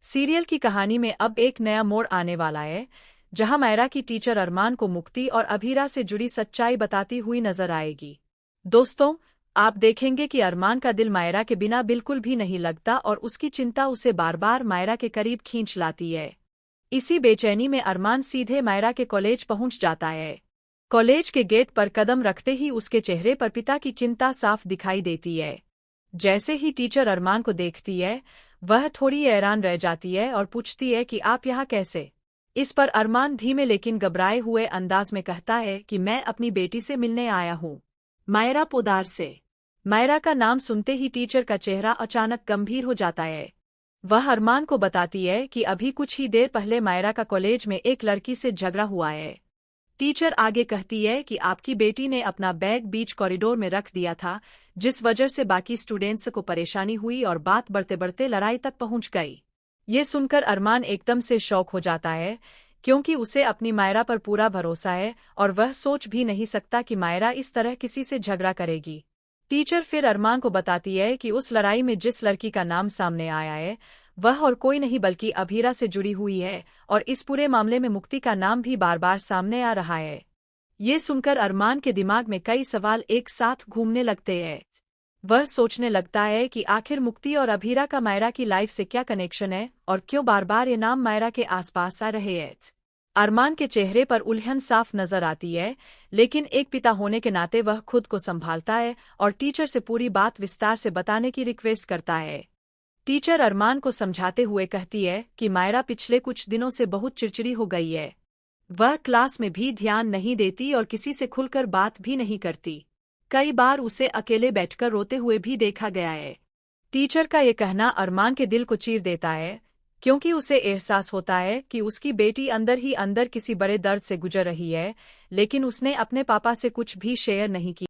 Serial की कहानी में अब एक नया मोड़ आने वाला है, जहां मायरा की टीचर अरमान को मुक्ति और अभीरा से जुड़ी सच्चाई बताती हुई नजर आएगी। दोस्तों, आप देखेंगे कि अरमान का दिल मायरा के बिना बिल्कुल भी नहीं लगता और उसकी चिंता उसे बार बार मायरा के करीब खींच लाती है। इसी बेचैनी में अरमान सीधे मायरा के कॉलेज पहुंच जाता है। कॉलेज के गेट पर कदम रखते ही उसके चेहरे पर पिता की चिंता साफ दिखाई देती है। जैसे ही टीचर अरमान को देखती है, वह थोड़ी हैरान रह जाती है और पूछती है कि आप यहाँ कैसे। इस पर अरमान धीमे लेकिन घबराए हुए अंदाज में कहता है कि मैं अपनी बेटी से मिलने आया हूँ, मायरा पोदार से। मायरा का नाम सुनते ही टीचर का चेहरा अचानक गंभीर हो जाता है। वह अरमान को बताती है कि अभी कुछ ही देर पहले मायरा का कॉलेज में एक लड़की से झगड़ा हुआ है। टीचर आगे कहती है कि आपकी बेटी ने अपना बैग बीच कॉरिडोर में रख दिया था, जिस वजह से बाकी स्टूडेंट्स को परेशानी हुई और बात बढ़ते बढ़ते लड़ाई तक पहुंच गई। ये सुनकर अरमान एकदम से शॉक हो जाता है, क्योंकि उसे अपनी मायरा पर पूरा भरोसा है और वह सोच भी नहीं सकता कि मायरा इस तरह किसी से झगड़ा करेगी। टीचर फिर अरमान को बताती है कि उस लड़ाई में जिस लड़की का नाम सामने आया है, वह और कोई नहीं बल्कि अभीरा से जुड़ी हुई है और इस पूरे मामले में मुक्ति का नाम भी बार बार सामने आ रहा है। ये सुनकर अरमान के दिमाग में कई सवाल एक साथ घूमने लगते हैं। वह सोचने लगता है कि आखिर मुक्ति और अभीरा का मायरा की लाइफ से क्या कनेक्शन है और क्यों बार बार ये नाम मायरा के आसपास आ रहे हैं। अरमान के चेहरे पर उलझन साफ नजर आती है, लेकिन एक पिता होने के नाते वह खुद को संभालता है और टीचर से पूरी बात विस्तार से बताने की रिक्वेस्ट करता है। टीचर अरमान को समझाते हुए कहती है कि मायरा पिछले कुछ दिनों से बहुत चिड़चिड़ी हो गई है। वह क्लास में भी ध्यान नहीं देती और किसी से खुलकर बात भी नहीं करती। कई बार उसे अकेले बैठकर रोते हुए भी देखा गया है। टीचर का ये कहना अरमान के दिल को चीर देता है, क्योंकि उसे एहसास होता है कि उसकी बेटी अंदर ही अंदर किसी बड़े दर्द से गुजर रही है, लेकिन उसने अपने पापा से कुछ भी शेयर नहीं किया।